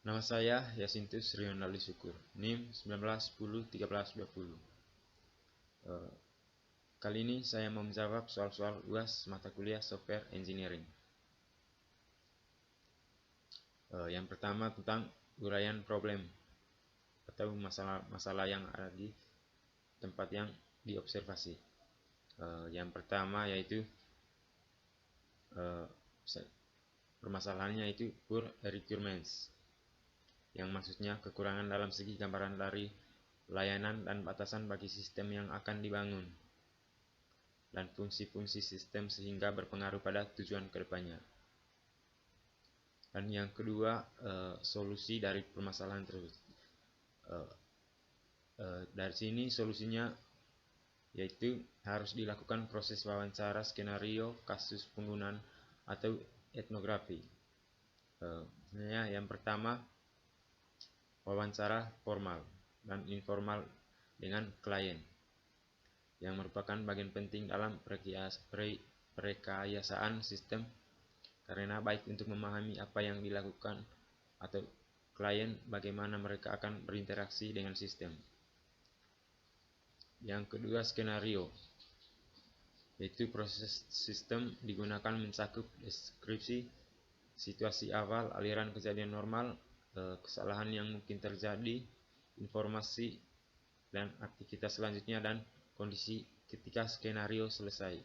Nama saya Yasintus Rionaldi Syukur, NIM 19101320. Kali ini saya mau menjawab soal-soal UAS mata kuliah Software Engineering. Yang pertama tentang uraian problem atau masalah yang ada di tempat yang diobservasi. Yang pertama yaitu permasalahannya itu poor requirements, yang maksudnya kekurangan dalam segi gambaran dari layanan dan batasan bagi sistem yang akan dibangun dan fungsi-fungsi sistem sehingga berpengaruh pada tujuan kedepannya. Dan yang kedua, solusi dari permasalahan tersebut. Dari sini solusinya yaitu harus dilakukan proses wawancara skenario kasus penggunaan atau etnografi. Yang pertama, wawancara formal dan informal dengan klien, yang merupakan bagian penting dalam perekayasaan sistem, karena baik untuk memahami apa yang dilakukan atau klien bagaimana mereka akan berinteraksi dengan sistem. Yang kedua, skenario, yaitu proses sistem digunakan mencakup deskripsi situasi awal, aliran kejadian normal, kesalahan yang mungkin terjadi, informasi dan aktivitas selanjutnya, dan kondisi ketika skenario selesai.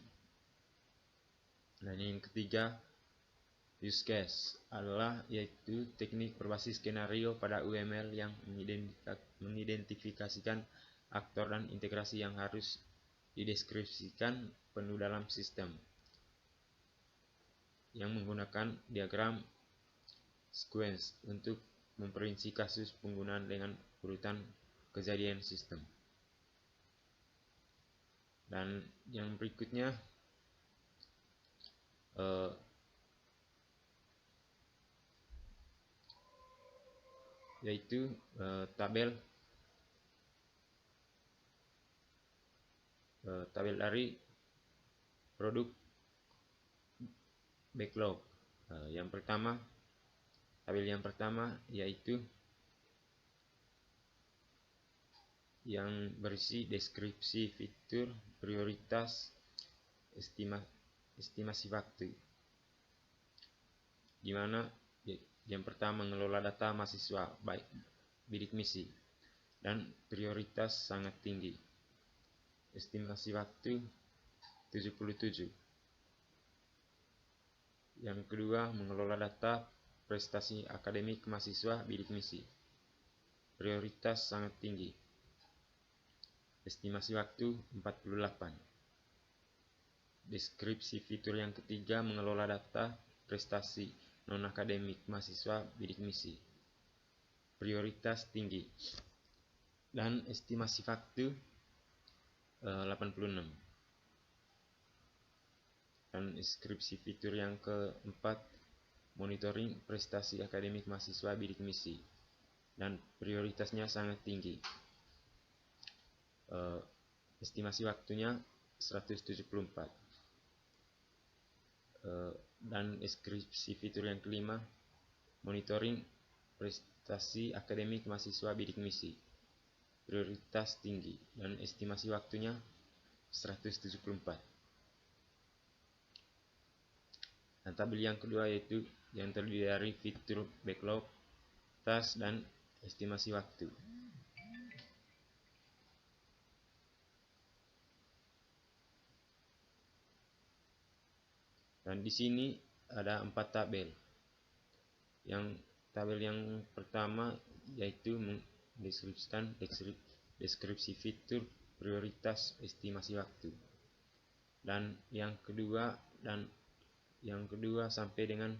Dan yang ketiga, use case adalah yaitu teknik berbasis skenario pada UML yang mengidentifikasikan aktor dan integrasi yang harus dideskripsikan penuh dalam sistem, yang menggunakan diagram sequence untuk memperinci kasus penggunaan dengan urutan kejadian sistem. Dan yang berikutnya yaitu tabel dari produk backlog. Tabel yang pertama yaitu yang berisi deskripsi fitur, prioritas, estimasi waktu, di mana yang pertama mengelola data mahasiswa baik bidik misi dan prioritas sangat tinggi, estimasi waktu 77. Yang kedua, mengelola data prestasi akademik mahasiswa bidik misi, prioritas sangat tinggi, estimasi waktu 48. Deskripsi fitur yang ketiga, mengelola data prestasi non-akademik mahasiswa bidik misi, prioritas tinggi, dan estimasi waktu 86. Dan deskripsi fitur yang keempat, monitoring prestasi akademik mahasiswa bidik misi, dan prioritasnya sangat tinggi, estimasi waktunya 174. Dan deskripsi fitur yang kelima, monitoring prestasi akademik mahasiswa bidik misi, prioritas tinggi, dan estimasi waktunya 174. Dan tabel yang kedua yaitu yang terdiri dari fitur backlog, task, dan estimasi waktu. Dan di sini ada 4 tabel. Tabel yang pertama yaitu mendeskripsikan deskripsi fitur, prioritas, estimasi waktu. Dan yang kedua sampai dengan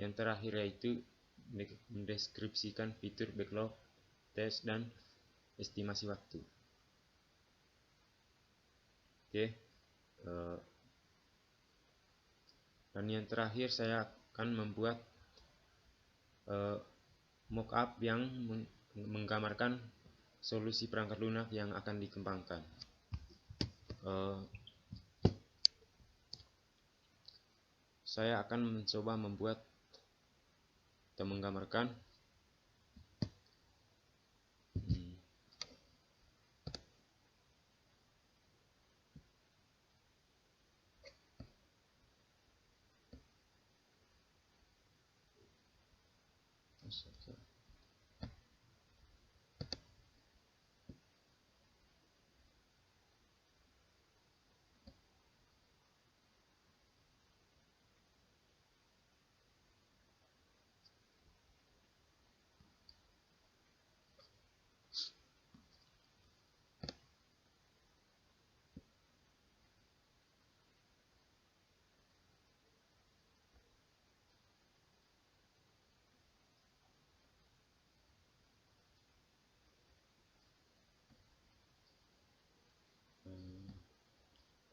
yang terakhir yaitu mendeskripsikan fitur backlog, test, dan estimasi waktu. Oke. Dan yang terakhir saya akan membuat mockup yang menggambarkan solusi perangkat lunak yang akan dikembangkan. Saya akan mencoba membuat atau menggambarkan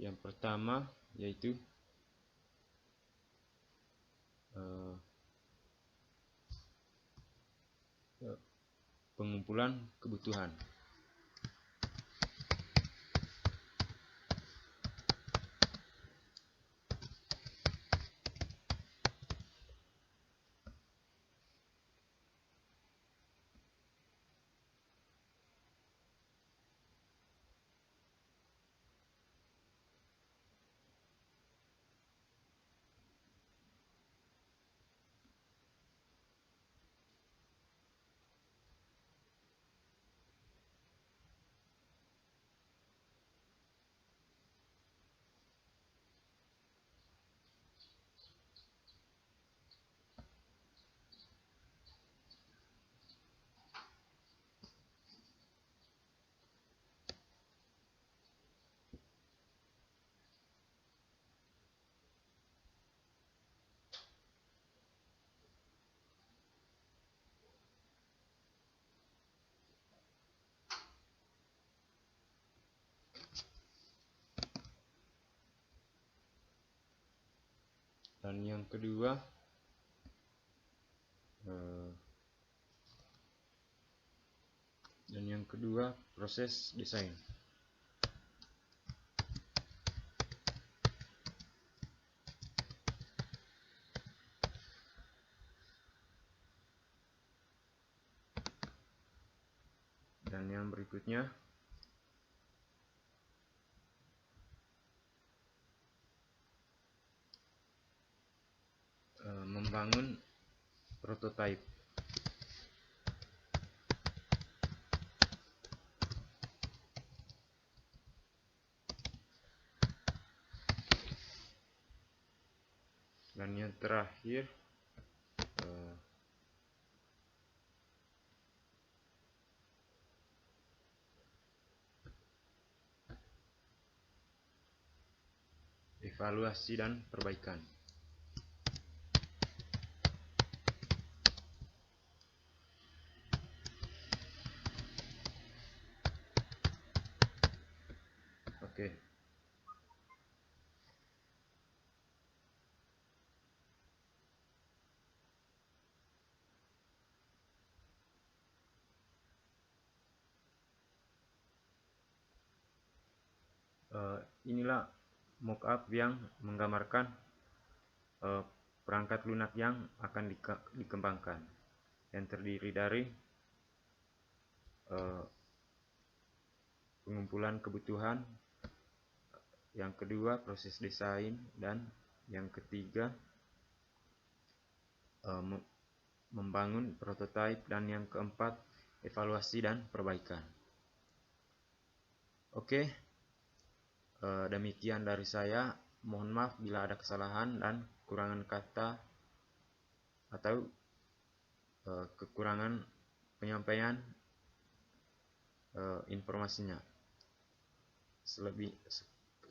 Yang pertama yaitu pengumpulan kebutuhan. Dan yang kedua proses desain. Dan yang berikutnya membangun prototipe. Dan yang terakhir evaluasi dan perbaikan. Oke. Inilah mockup yang menggambarkan perangkat lunak yang akan dikembangkan, yang terdiri dari pengumpulan kebutuhan, yang kedua proses desain, dan yang ketiga membangun prototipe, dan yang keempat evaluasi dan perbaikan. Oke, demikian dari saya. Mohon maaf bila ada kesalahan dan kekurangan kata atau kekurangan penyampaian informasinya.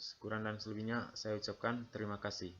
Sekurang dan selebihnya saya ucapkan terima kasih.